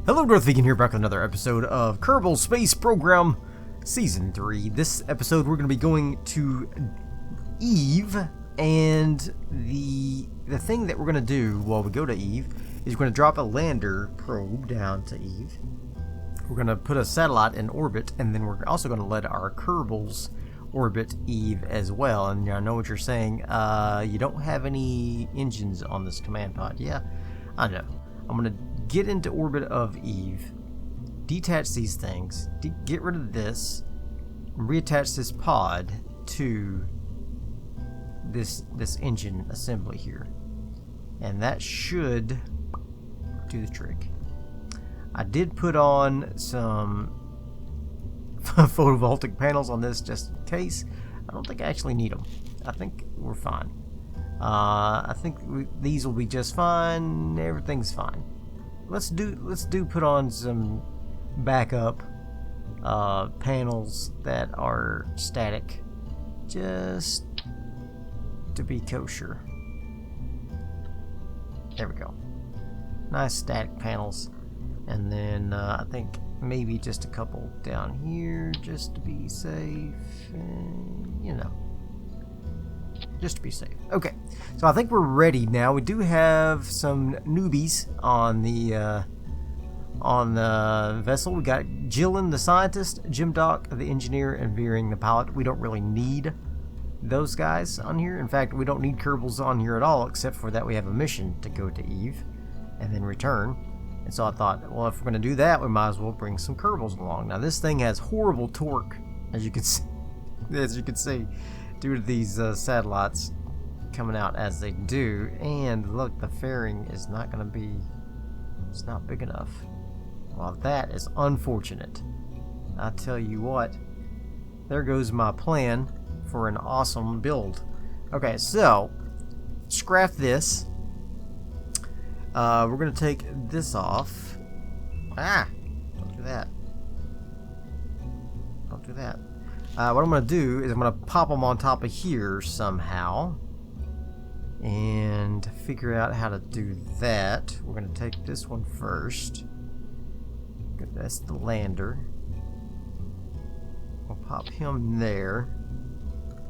Hello, Darthvegan here, back with another episode of Kerbal Space Program Season 3. This episode we're going to be going to Eve, and the thing that we're going to do while we go to Eve is we're going to drop a lander probe down to Eve. We're going to put a satellite in orbit, and then we're also going to let our Kerbals orbit Eve as well. And I know what you're saying, you don't have any engines on this command pod. Yeah, I know. I'm going to get into orbit of Eve, detach these things, get rid of this, and reattach this pod to this engine assembly here, and that should do the trick. I did put on some photovoltaic panels on this just in case. I don't think I actually need them. I think we're fine. I think these will be just fine. Everything's fine. Let's put on some backup panels that are static, just to be kosher. There we go. Nice static panels, and then I think maybe just a couple down here just to be safe, and, you know, just to be safe. Okay, so I think we're ready now. We do have some newbies on the vessel. We got Jillian the scientist, Jim Doc the engineer, and Veering the pilot. We don't really need those guys on here. In fact, we don't need Kerbals on here at all, except for that we have a mission to go to Eve and then return. And so I thought, well, if we're going to do that, we might as well bring some Kerbals along. Now this thing has horrible torque, as you can see, due to these satellites coming out as they do. And look, the fairing is not going to be, it's not big enough. Well, that is unfortunate. I tell you what, there goes my plan for an awesome build. Okay, so scrap this. We're going to take this off. Don't do that. Don't do that. What I'm going to do is I'm going to pop them on top of here somehow and figure out how to do that. We're going to take this one first. That's the lander. We'll pop him there.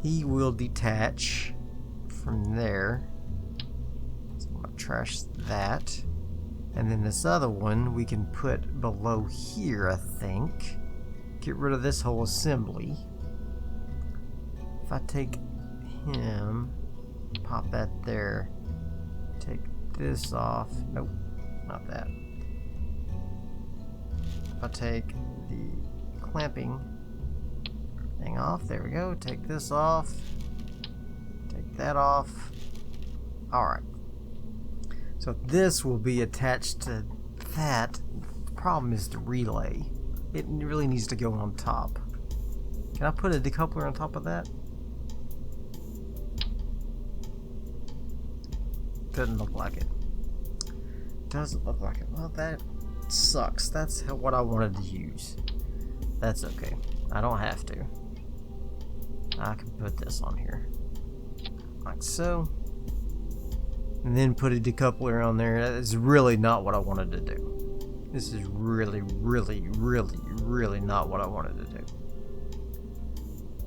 He will detach from there. So I'm going to trash that. And then this other one we can put below here, I think. Get rid of this whole assembly. If I take him, pop that there, take this off. Nope, not that. If I take the clamping thing off, there we go. Take this off, take that off. Alright. So this will be attached to that. The problem is the relay. It really needs to go on top. Can I put a decoupler on top of that? Doesn't look like it. Doesn't look like it. Well, that sucks. That's what I wanted to use. That's okay. I don't have to. I can put this on here. Like so. And then put a decoupler on there. That is really not what I wanted to do. This is really, really, really, really not what I wanted to do.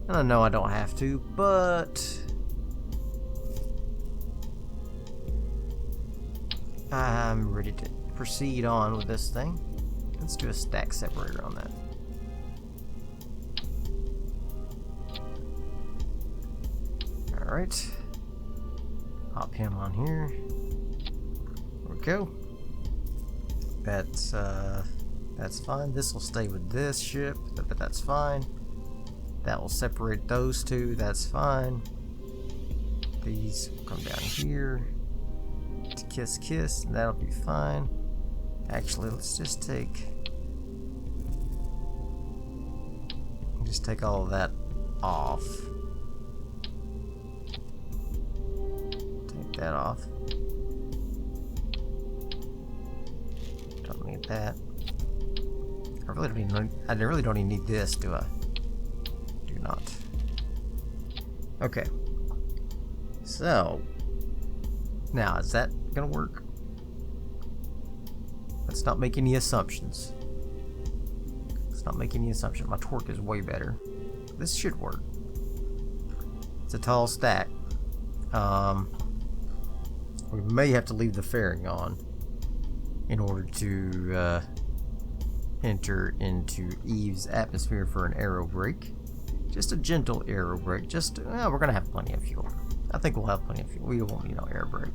And I know I don't have to, but I'm ready to proceed on with this thing. Let's do a stack separator on that. Alright. Pop him on here. There we go. That's fine. This will stay with this ship, but that's fine. That will separate those two. That's fine. These will come down here. Kiss, and that'll be fine. Actually, let's just take all of that off. Take that off. Don't need that. I really don't even need this, do I? Do not. Okay. So now, is that gonna work? Let's not make any assumptions. Let's not make any assumptions. My torque is way better. This should work. It's a tall stack. We may have to leave the fairing on in order to enter into Eve's atmosphere for an aerobrake. Just a gentle aerobrake. Just, we're going to have plenty of fuel. I think we'll have plenty of fuel. We won't need no airbrake.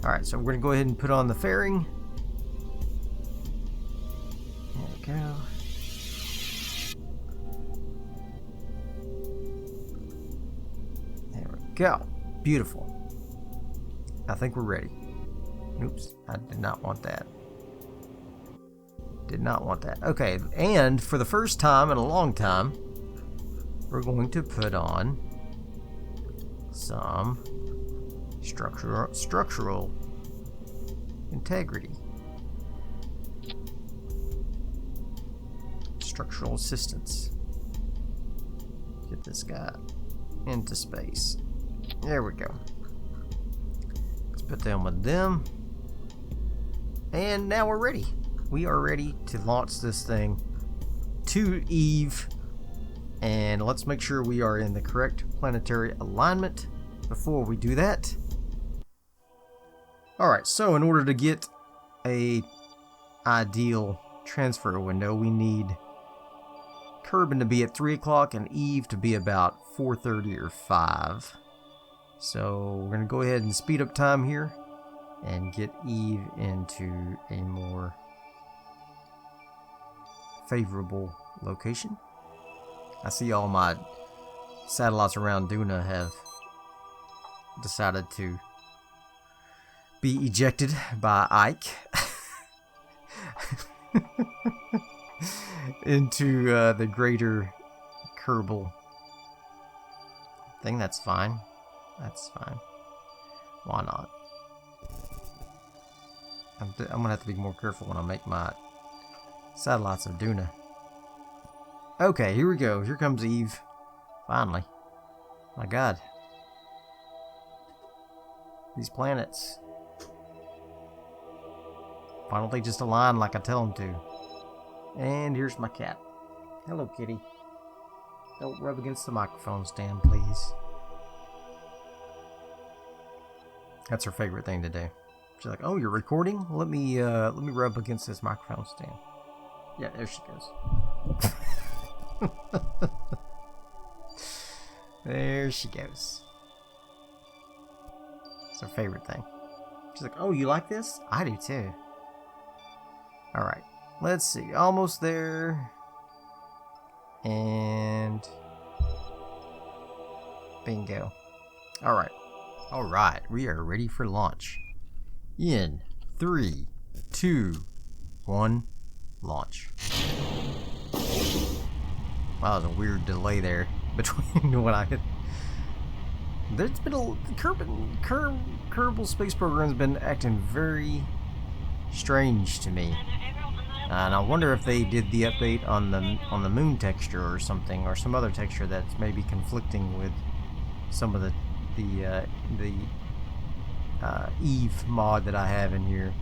Alright, so we're going to go ahead and put on the fairing. There we go. There we go. Beautiful. I think we're ready. Oops, I did not want that. Did not want that. Okay, and for the first time in a long time, we're going to put on some structural integrity. Structural assistance. Get this guy into space. There we go. Let's put them with them. And now we're ready. We are ready to launch this thing to Eve. And let's make sure we are in the correct planetary alignment before we do that. Alright, so in order to get a ideal transfer window, we need Kerbal to be at 3 o'clock and Eve to be about 4:30 or 5. So we're going to go ahead and speed up time here and get Eve into a more favorable location. I see all my satellites around Duna have decided to be ejected by Ike into the greater Kerbal thing. That's fine. That's fine. Why not? I'm gonna have to be more careful when I make my satellites of Duna. Okay, here we go. Here comes Eve. Finally. My God. These planets. Why don't they just align like I tell them to? And here's my cat. Hello, kitty. Don't rub against the microphone stand, please. That's her favorite thing to do. She's like, "Oh, you're recording? Let me rub against this microphone stand." Yeah, there she goes. There she goes. It's her favorite thing. She's like, "Oh, you like this? I do too." Alright, let's see. Almost there. And bingo. Alright. Alright, we are ready for launch. In 3, 2, 1, launch. Wow, there's a weird delay there between when I hit. There's been a Kerbal Space Program's been acting very strange to me, and I wonder if they did the update on the moon texture or something, or some other texture that's maybe conflicting with some of the Eve mod that I have in here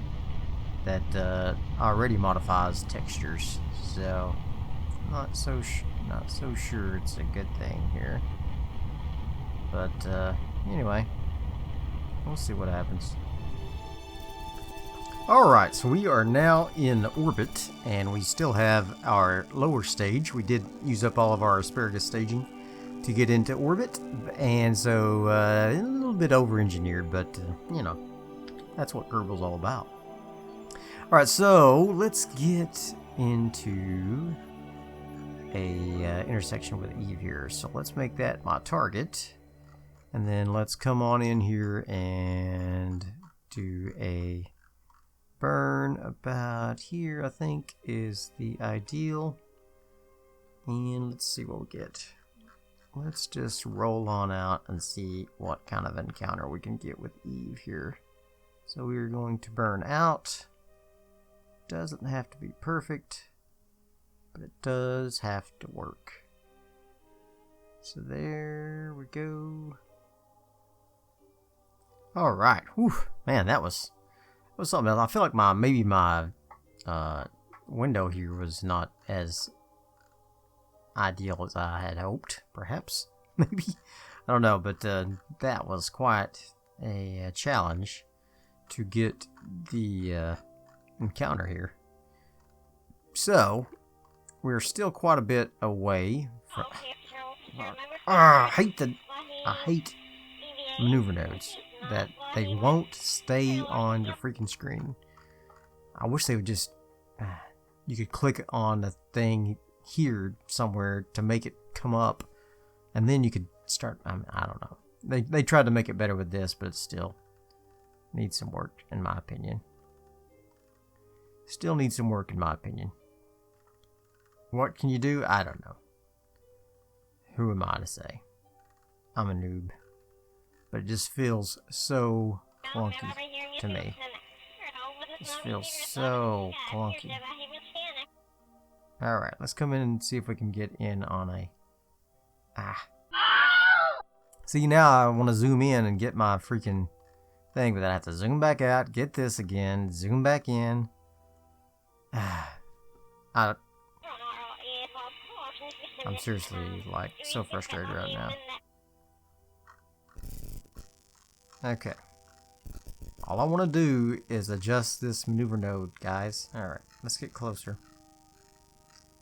that already modifies textures. So not so sure it's a good thing here, but anyway, we'll see what happens. Alright, so we are now in orbit, and we still have our lower stage. We did use up all of our asparagus staging to get into orbit, and so a little bit over-engineered, but you know, that's what Kerbal's all about. Alright, so let's get into a intersection with Eve here. So let's make that my target, and then let's come on in here and do a burn about here, I think is the ideal. And let's see what we get. Let's just roll on out and see what kind of encounter we can get with Eve here. So we're going to burn out. Doesn't have to be perfect, but it does have to work. So there we go. Alright, whew, man, that was What's something else? I feel like maybe my window here was not as ideal as I had hoped. Perhaps, maybe, I don't know. But that was quite a challenge to get the encounter here. So we're still quite a bit away from. I hate maneuver nodes that they won't stay on your freaking screen. I wish they would just. You could click on the thing here somewhere to make it come up, and then you could start. I don't know. They tried to make it better with this, but it still needs some work, in my opinion. Still needs some work, in my opinion. What can you do? I don't know. Who am I to say? I'm a noob. But it just feels so clunky to me. It just feels so clunky. Alright, let's come in and see if we can get in on a... See, now I want to zoom in and get my freaking thing, but I have to zoom back out, get this again, zoom back in. I'm seriously, like, so frustrated right now. Okay. All I want to do is adjust this maneuver node, guys. Alright, let's get closer.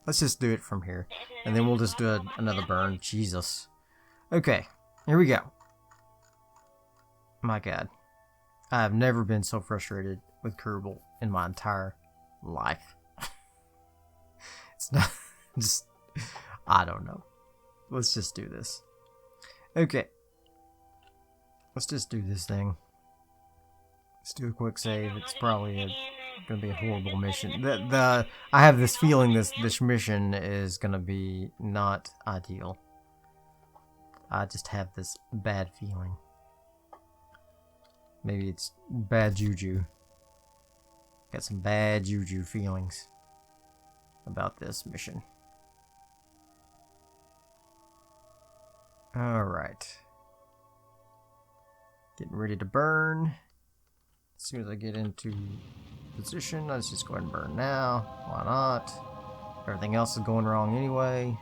Let's just do it from here. And then we'll just do another burn. Jesus. Okay, here we go. My God. I have never been so frustrated with Kerbal in my entire life. It's not just... I don't know. Let's just do this. Okay. Let's just do this thing. Let's do a quick save. It's probably gonna be a horrible mission. I have this feeling this mission is gonna be not ideal. I just have this bad feeling. Maybe it's bad juju. Got some bad juju feelings about this mission. Alright. Getting ready to burn. As soon as I get into position, let's just go ahead and burn now. Why not? Everything else is going wrong anyway.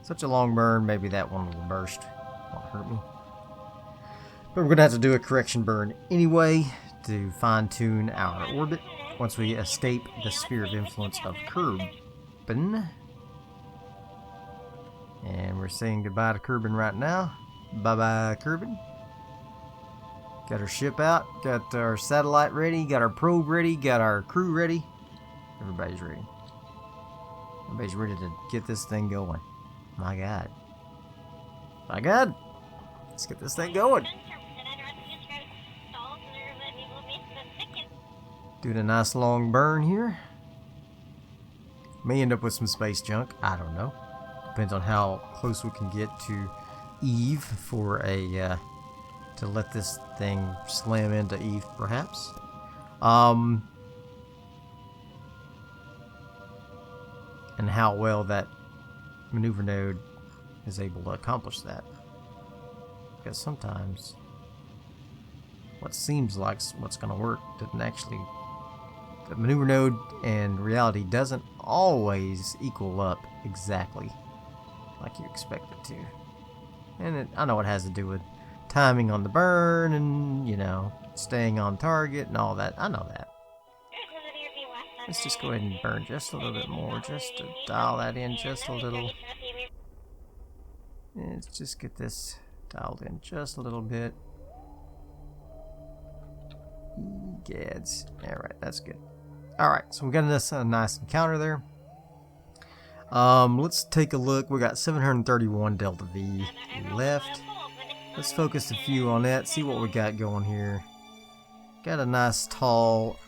Such a long burn, maybe that one will burst. Won't hurt me. But we're going to have to do a correction burn anyway to fine-tune our orbit once we escape the sphere of influence of Kerbal. And we're saying goodbye to Kerbal right now. Bye-bye, Kerbal. Got our ship out, got our satellite ready, got our probe ready, got our crew ready. Everybody's ready. Everybody's ready to get this thing going. My God. My God. Let's get this thing going. Doing a nice long burn here. May end up with some space junk. I don't know. Depends on how close we can get to Eve for a... to let this thing slam into Eve, perhaps. And how well that maneuver node is able to accomplish that. Because sometimes what seems like what's going to work doesn't actually... The maneuver node and reality doesn't always equal up exactly like you expect it to. And I know it has to do with timing on the burn and, you know, staying on target and all that. I know that. Let's just go ahead and burn just a little bit more, just to dial that in just a little. And let's just get this dialed in just a little bit. Gads. Alright, that's good. Alright, so we got this nice encounter there. Let's take a look. We got 731 DeltaV left. Let's focus a few on that, see what we got going here. Got a nice tall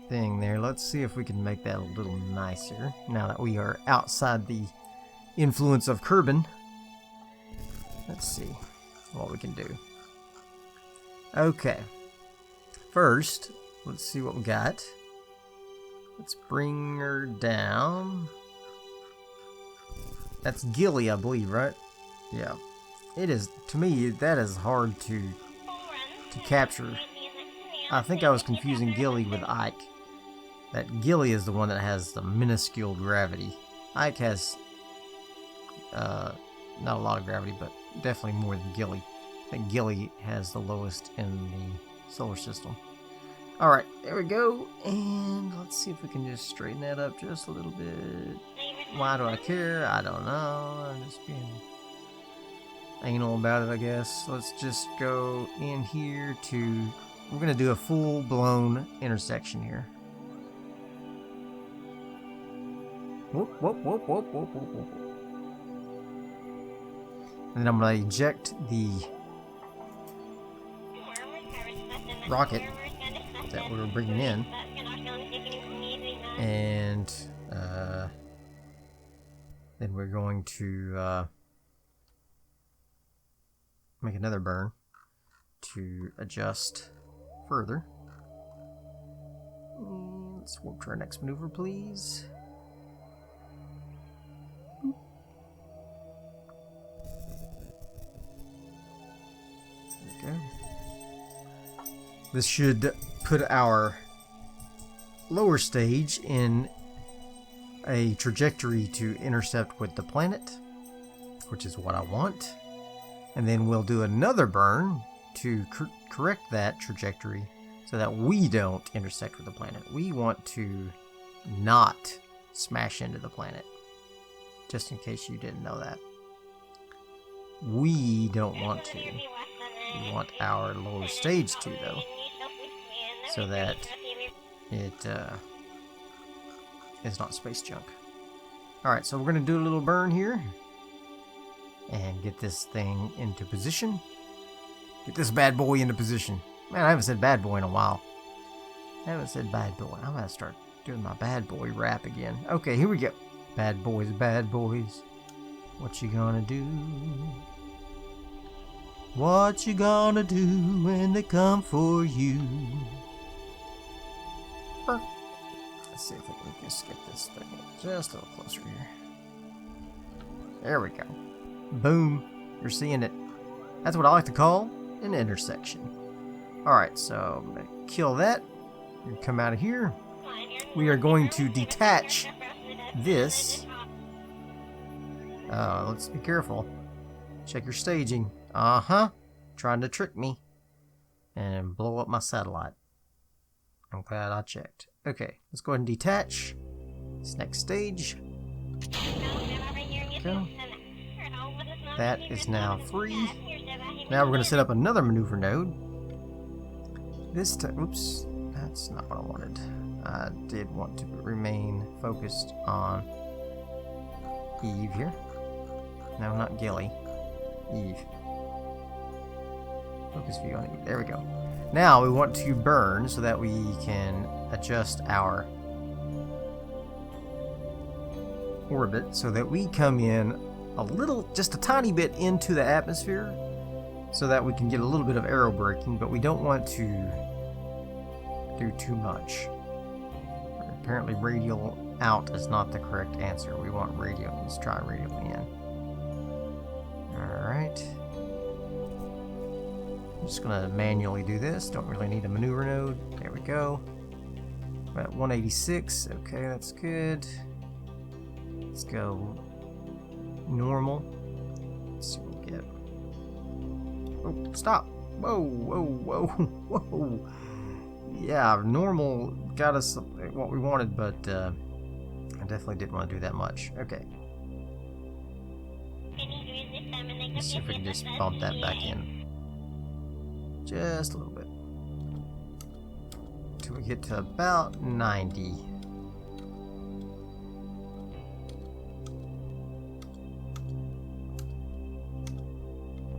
thing there. Let's see if we can make that a little nicer now that we are outside the influence of Kerbal. Let's see what we can do. Okay. First, let's see what we got. Let's bring her down. That's Gilly, I believe, right? Yeah. It is, to me, that is hard to to capture. I think I was confusing Gilly with Ike. That Gilly is the one that has the minuscule gravity. Ike has not a lot of gravity, but definitely more than Gilly. I think Gilly has the lowest in the solar system. Alright, there we go. And let's see if we can just straighten that up just a little bit. Why do I care? I don't know. I'm just being anal about it, I guess. Let's just go in here to... We're going to do a full-blown intersection here. Whoop, whoop, whoop, whoop, whoop, whoop, whoop. And then I'm going to eject the rocket that we were bringing in. And then we're going to make another burn to adjust further. Let's warp to our next maneuver, please. There we go. This should put our lower stage in a trajectory to intercept with the planet, which is what I want. And then we'll do another burn to correct that trajectory so that we don't intersect with the planet. We want to not smash into the planet, just in case you didn't know that. We don't want to. We want our lower stage to, though, so that it is not space junk. Alright, so we're going to do a little burn here and get this thing into position. Get this bad boy into position. Man, I haven't said bad boy in a while. I haven't said bad boy. I'm going to start doing my bad boy rap again. Okay, here we go. Bad boys, what you gonna do? What you gonna do when they come for you? Let's see if we can just get this thing just a little closer here. There we go. Boom. You're seeing it. That's what I like to call an intersection. Alright, so I'm going to kill that. We're going to come out of here. We are going to detach this. Let's be careful. Check your staging. Trying to trick me and blow up my satellite. I'm glad I checked. Okay, let's go ahead and detach this next stage. Go. That is now free. Now we're going to set up another maneuver node. This time, oops, that's not what I wanted. I did want to remain focused on Eve here. No, not Gilly. Eve. Focus view on Eve. There we go. Now we want to burn so that we can adjust our orbit so that we come in a little, just a tiny bit into the atmosphere so that we can get a little bit of aerobraking, but we don't want to do too much. Apparently radial out is not the correct answer. We want radial. Let's try radial in. Alright. I'm just going to manually do this. Don't really need a maneuver node. There we go. We're at 186. Okay, that's good. Let's go normal. Let's see what we get. Oh, stop. Whoa, whoa, whoa, whoa. Yeah, normal got us what we wanted, but I definitely didn't want to do that much. Okay. Let's see if we can just bump that back in. Just a little bit. Till we get to about 90.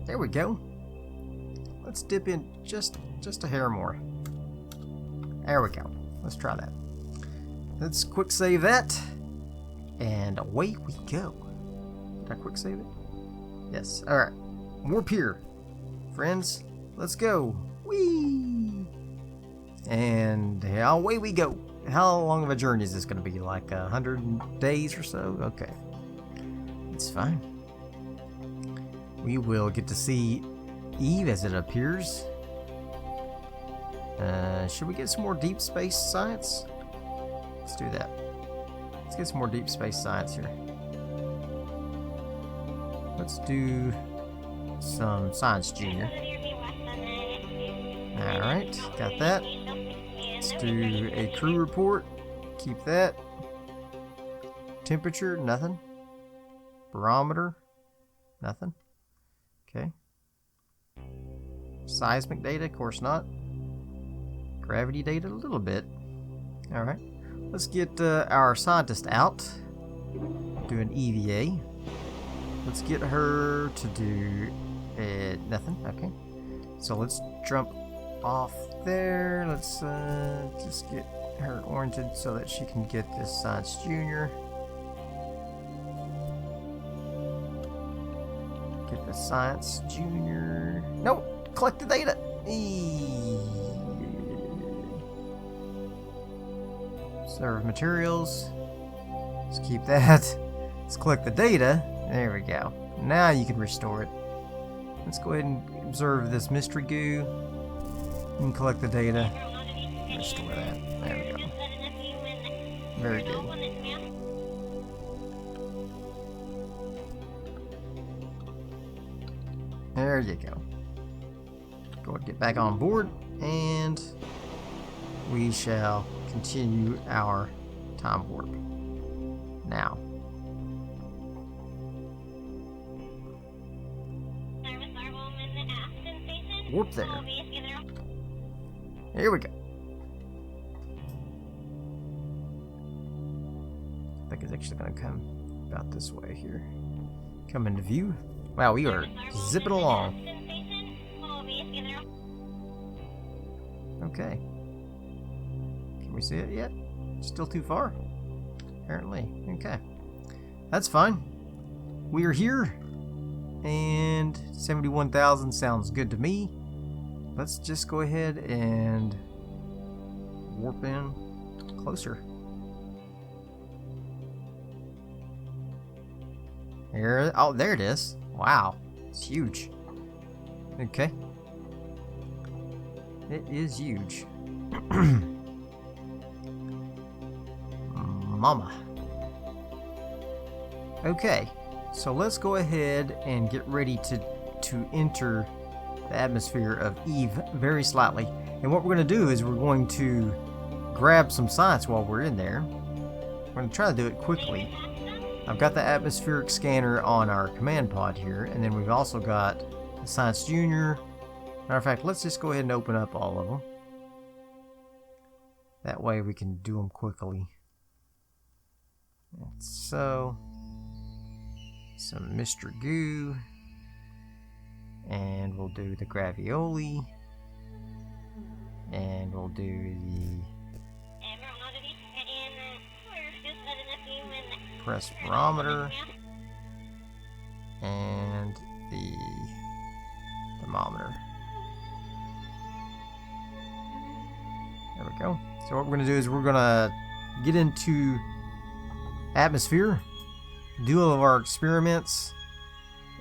There we go. Let's dip in just a hair more. There we go. Let's try that. Let's quick save that. And away we go. Did I quick save it? Yes. Alright. Warp here. Friends, let's go. Whee! And away we go. How long of a journey is this going to be? Like 100 days or so? Okay. It's fine. We will get to see Eve as it appears Should we get some more deep space science? Let's do that. Let's get some more deep space science here. Let's do some science junior. Alright, got that. Let's do a crew report. Keep that. Temperature, nothing. Barometer, nothing. Okay. Seismic data, of course not. Gravity data, a little bit. Alright. Let's get our scientist out. Do an EVA. Let's get her to do nothing. Okay. So let's jump off there. Let's just get her oriented so that she can get this science junior. Get the science junior. Nope. Collect the data. Serve materials. Let's keep that. Let's collect the data. There we go. Now you can restore it. Let's go ahead and observe this mystery goo. And collect the data. Restore that. There we go. Very good. There you go. Go ahead and get back on board, and we shall continue our time warp. Now. Warp there. Here we go. I think it's actually going to come about this way here. Come into view. Wow, we are zipping along. Okay. Can we see it yet? Still too far? Apparently. Okay. That's fine. We are here. And 71,000 sounds good to me. Let's just go ahead and warp in closer. Here, oh, there it is. Wow, it's huge. Okay. It is huge. Mama. Okay, so let's go ahead and get ready to enter the atmosphere of Eve very slightly. And what we're going to do is we're going to grab some science while we're in there. We're going to try to do it quickly. I've got the atmospheric scanner on our command pod here, and then we've also got the Science Junior. Matter of fact, let's just go ahead and open up all of them. That way we can do them quickly. And so, some Mr. Goo, and we'll do the Gravioli, and we'll do the press barometer and the thermometer. There we go. So what we're going to do is we're going to get into atmosphere, do all of our experiments,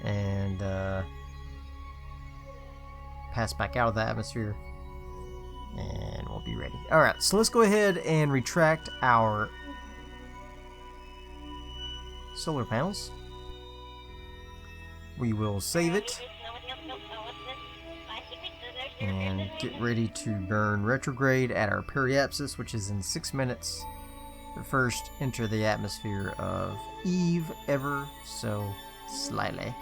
and pass back out of the atmosphere, and we'll be ready. Alright, so let's go ahead and retract our solar panels. We will save it and get ready to burn retrograde at our periapsis, which is in 6 minutes. But first, enter the atmosphere of Eve ever so slightly.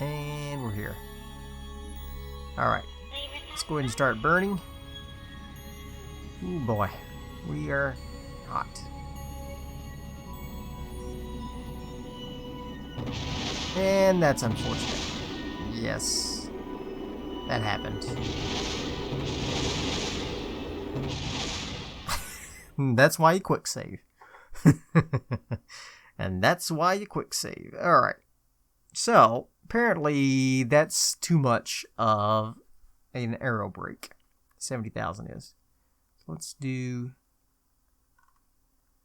And we're here. Alright, let's go ahead and start burning. Ooh boy, we are hot. And that's unfortunate. Yes, that happened. That's why you quick save. And that's why you quick save. Alright. So, apparently that's too much of an aerobrake. 70,000 is. So let's do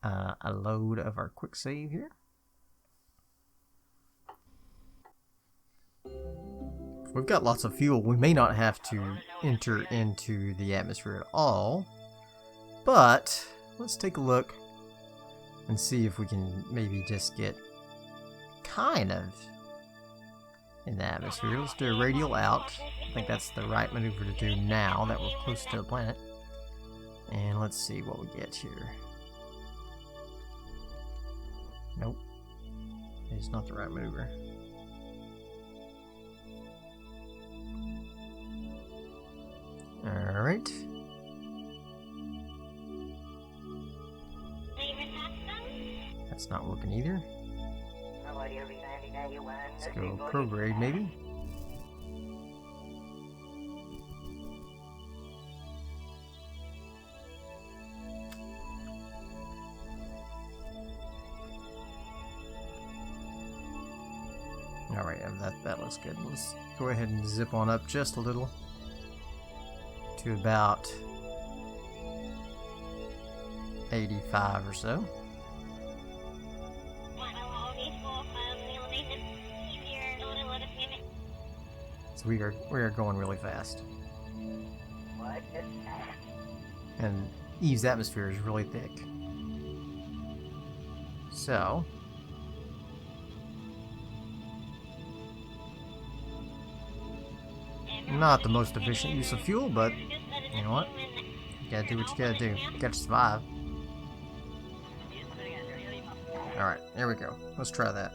a load of our quick save here. we've got lots of fuel. We may not have to enter into the atmosphere at all, but let's take a look and see if we can maybe just get kind of in the atmosphere. Let's do a radial out. I think that's the right maneuver to do now that we're close to a planet. And let's see what we get here. Nope. It's not the right maneuver. Alright. That's not working either. Let's go prograde maybe. Alright, that looks good. Let's go ahead and zip on up just a little to about 85 or so. So we are going really fast. And Eve's atmosphere is really thick. So not the most efficient use of fuel, but you know what? You gotta do what you gotta do. You gotta survive. Alright, there we go. Let's try that.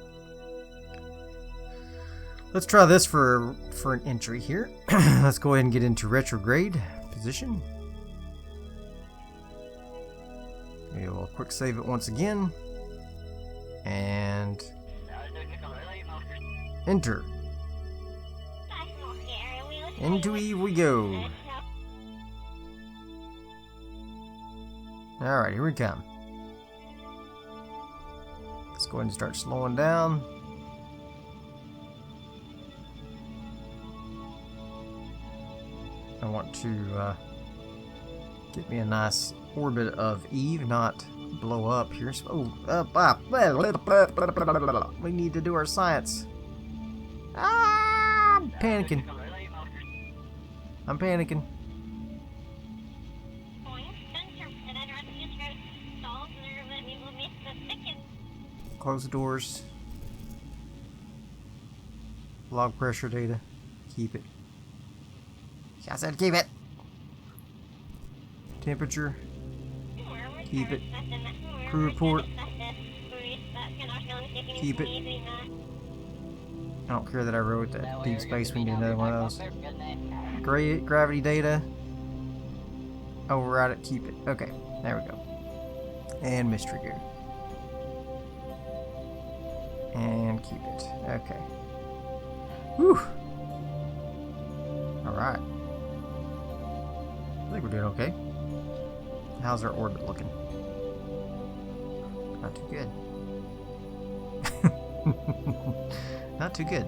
Let's try this for an entry here. Let's go ahead and get into retrograde position. We'll quick save it once again. And enter. Into Eve we go. Alright, here we come. Let's go ahead and start slowing down. I want to get me a nice orbit of Eve, not blow up here. Oh, we need to do our science. Ah, I'm panicking. I'm panicking. Close the doors. Log pressure data. Keep it. I said keep it. Temperature. Keep it. Crew report. Keep it. I don't care that I wrote that. Deep space, we need another one of those. Gravity data. Override it. Keep it. Okay. There we go. And mystery gear. And keep it. Okay. Whew. Alright. I think we're doing okay. How's our orbit looking? Not too good. Not too good.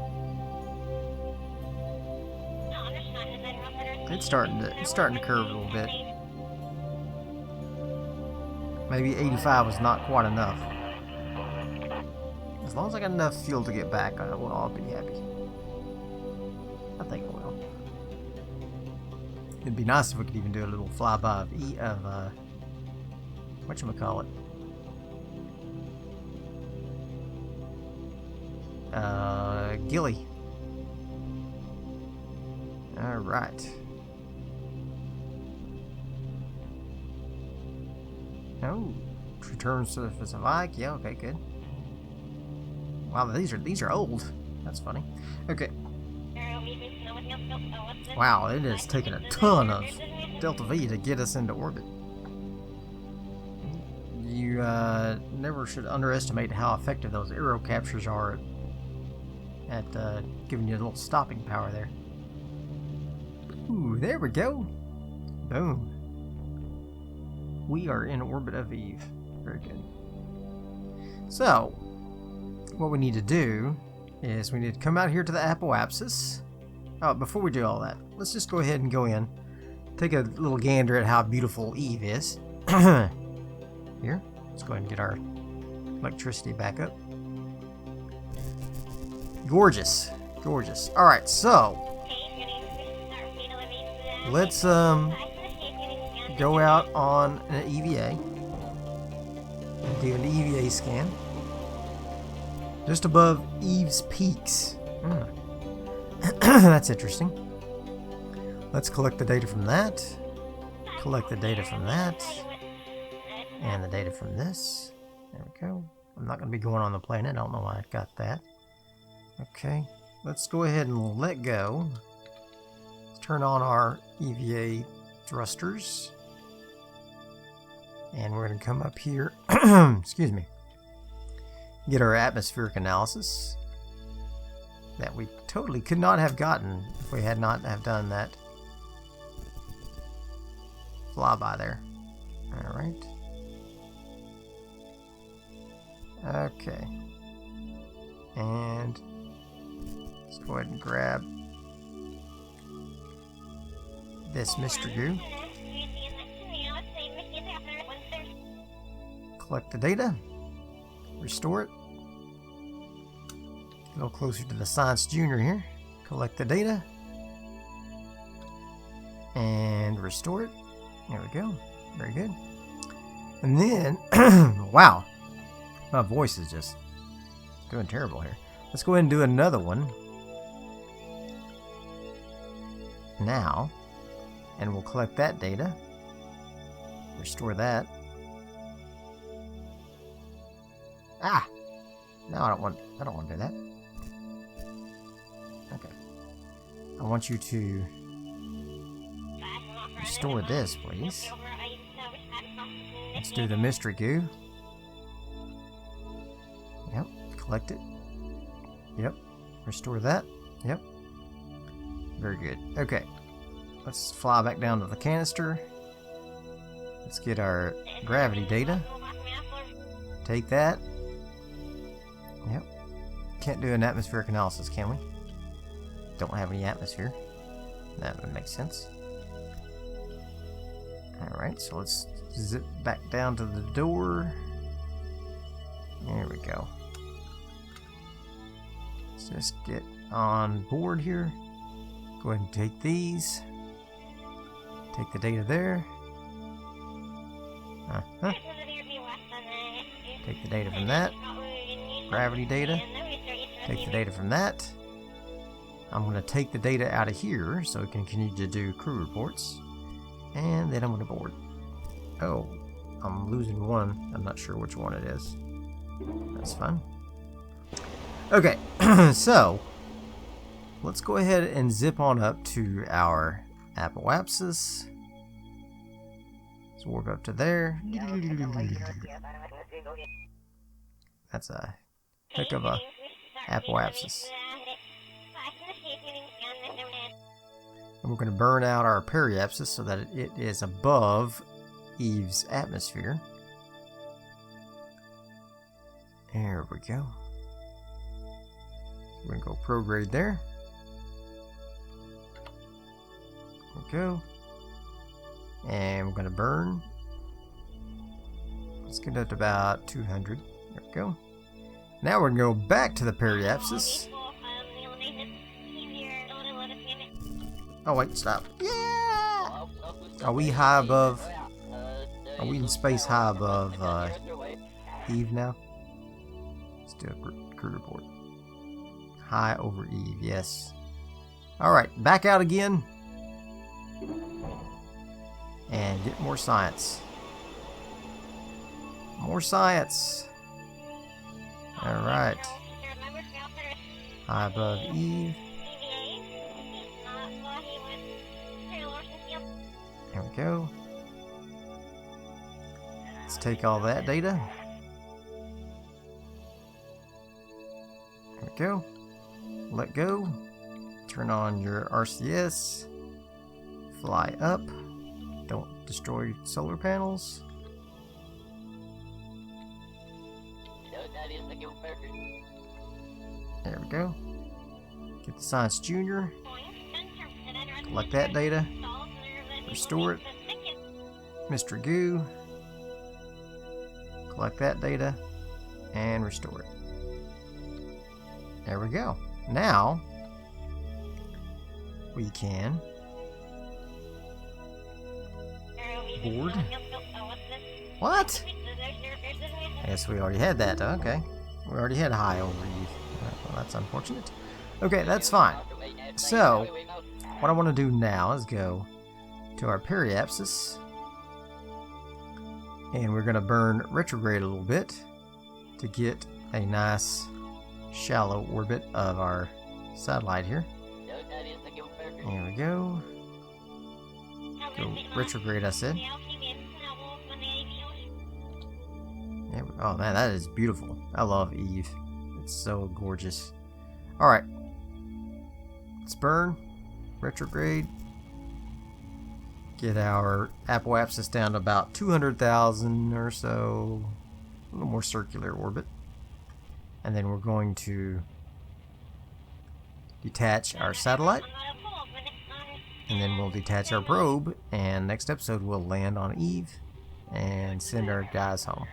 It's starting to curve a little bit. Maybe 85 was not quite enough. As long as I got enough fuel to get back, I'll be happy. I think I will. It'd be nice if we could even do a little flyby of whatchamacallit? Gilly. Alright. Oh, return surface of Ike. Yeah, okay, good. Wow, these are old. That's funny. Okay. Wow, it has taken a ton of DeltaV to get us into orbit. You never should underestimate how effective those aero captures are at giving you a little stopping power there. Ooh, there we go. Boom. We are in orbit of Eve. Very good. So, what we need to do is we need to come out here to the apoapsis. Oh, before we do all that, let's just go ahead and go in. Take a little gander at how beautiful Eve is. Here, let's go ahead and get our electricity back up. Gorgeous. Gorgeous. Alright, so let's go out on an EVA and do an EVA scan just above Eve's peaks. That's interesting. Let's collect the data from that, collect the data from that, and the data from this. There we go. I'm not going to be going on the planet. I don't know why I got that. Okay, let's go ahead and let go. Let's turn on our EVA thrusters. And we're going to come up here, excuse me, get our atmospheric analysis that we totally could not have gotten if we had not have done that flyby there. Alright. Okay. And let's go ahead and grab this Mr. Goo. Collect the data. Restore it. A little closer to the Science Junior here. Collect the data. And restore it. There we go. Very good. And then, wow. My voice is just doing terrible here. Let's go ahead and do another one now. And we'll collect that data. Restore that. Ah! No, I don't want to do that. Okay. I want you to restore this, please. Let's do the mystery goo. Yep. Collect it. Yep. Restore that. Yep. Very good. Okay. Let's fly back down to the canister. Let's get our gravity data. Take that. Yep. Can't do an atmospheric analysis, can we? Don't have any atmosphere. That would make sense. Alright, so let's zip back down to the door. There we go. Let's just get on board here. Go ahead and take these. Take the data there. Take the data from that. Gravity data. Take the data from that. I'm going to take the data out of here so we can continue to do crew reports. And then I'm going to board. Oh, I'm losing one. I'm not sure which one it is. That's fine. Okay, so let's go ahead and zip on up to our apoapsis. Let's warp up to there. That's a heck of a apoapsis. And we're going to burn out our periapsis so that it is above Eve's atmosphere. There we go. We're going to go prograde there. There we go. And we're going to burn. Let's get up to about 200. There we go. Now we're going to go back to the periapsis. Oh wait, stop. Yeah! Are we high above? Are we in space high above Eve now? Let's do a crew report. High over Eve, yes. Alright, back out again. And get more science. More science. Alright. High above Eve. There we go. Let's take all that data. There we go. Let go. Turn on your RCS. Fly up. Don't destroy solar panels. There we go. Get the Science Junior. Collect that data. Restore it. Mr. Goo. Collect that data. And restore it. There we go. Now, we can board. What? I guess we already had that. Okay. We already had high over Eve. Well, that's unfortunate. Okay, that's fine. So, what I want to do now is go to our periapsis. And we're going to burn retrograde a little bit to get a nice shallow orbit of our satellite here. There we go. Go retrograde, I said. Oh man, that is beautiful. I love Eve. It's so gorgeous. Alright. Let's burn. Retrograde. Get our apoapsis down to about 200,000 or so. A little more circular orbit. And then we're going to detach our satellite. And then we'll detach our probe. And next episode we'll land on Eve and send our guys home.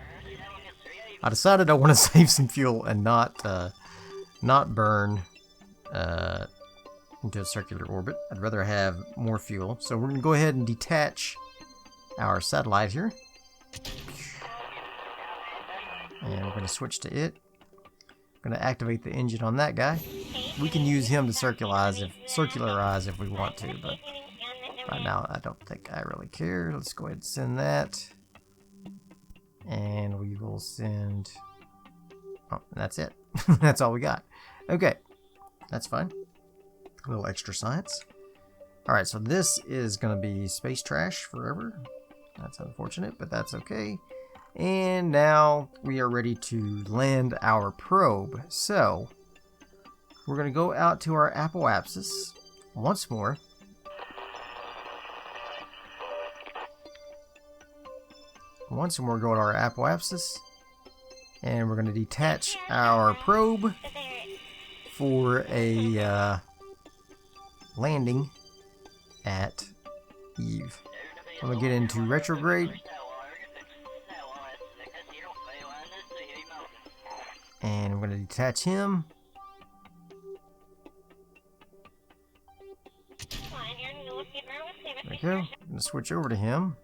I decided I want to save some fuel and not burn into a circular orbit. I'd rather have more fuel. So we're going to go ahead and detach our satellite here. And we're going to switch to it. I'm going to activate the engine on that guy. We can use him to circularize if we want to, but right now I don't think I really care. Let's go ahead and send that. And we will send... Oh, that's it. That's all we got. Okay. That's fine. A little extra science. Alright, so this is going to be space trash forever. That's unfortunate, but that's okay. And now we are ready to land our probe. So, we're going to go out to our apoapsis once more. Once more, go to our apoapsis, and we're going to detach our probe for a landing at Eve. I'm going to get into retrograde, and we're going to detach him. There we go. I'm going to switch over to him.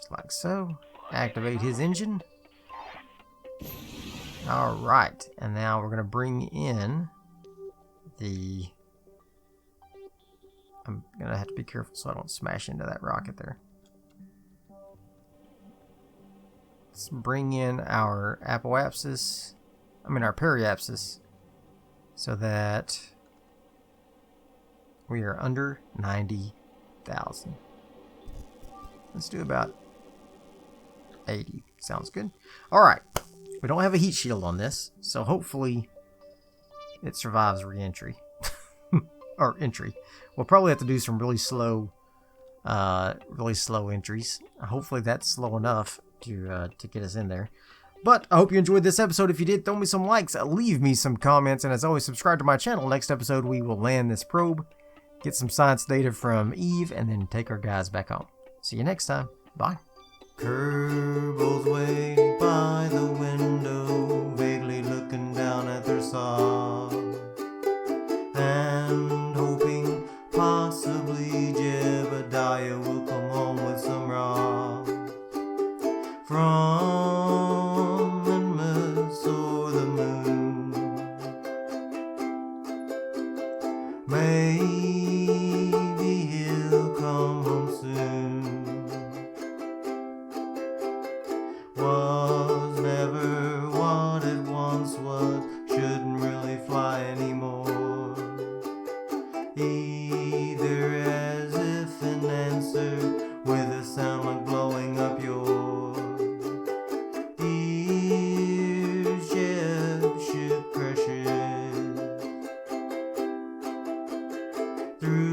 Like so. Activate his engine. Alright, and now we're going to bring in the... I'm going to have to be careful so I don't smash into that rocket there. Let's bring in our apoapsis, our periapsis, so that we are under 90,000. Let's do about 80. Sounds good. Alright. We don't have a heat shield on this, so hopefully it survives re-entry. Or entry. We'll probably have to do some really slow entries. Hopefully that's slow enough to get us in there. But I hope you enjoyed this episode. If you did, throw me some likes, leave me some comments, and as always, subscribe to my channel. Next episode, we will land this probe, get some science data from Eve, and then take our guys back home. See you next time. Bye. Kerbal's waiting by the window, vaguely looking down at their saw, and hoping possibly Jebediah will come home with some rocks from Minmus or the moon. Maybe he'll come home soon. Was never what it once was, shouldn't really fly anymore. Either as if an answer with a sound like blowing up your ears. Ship crashes through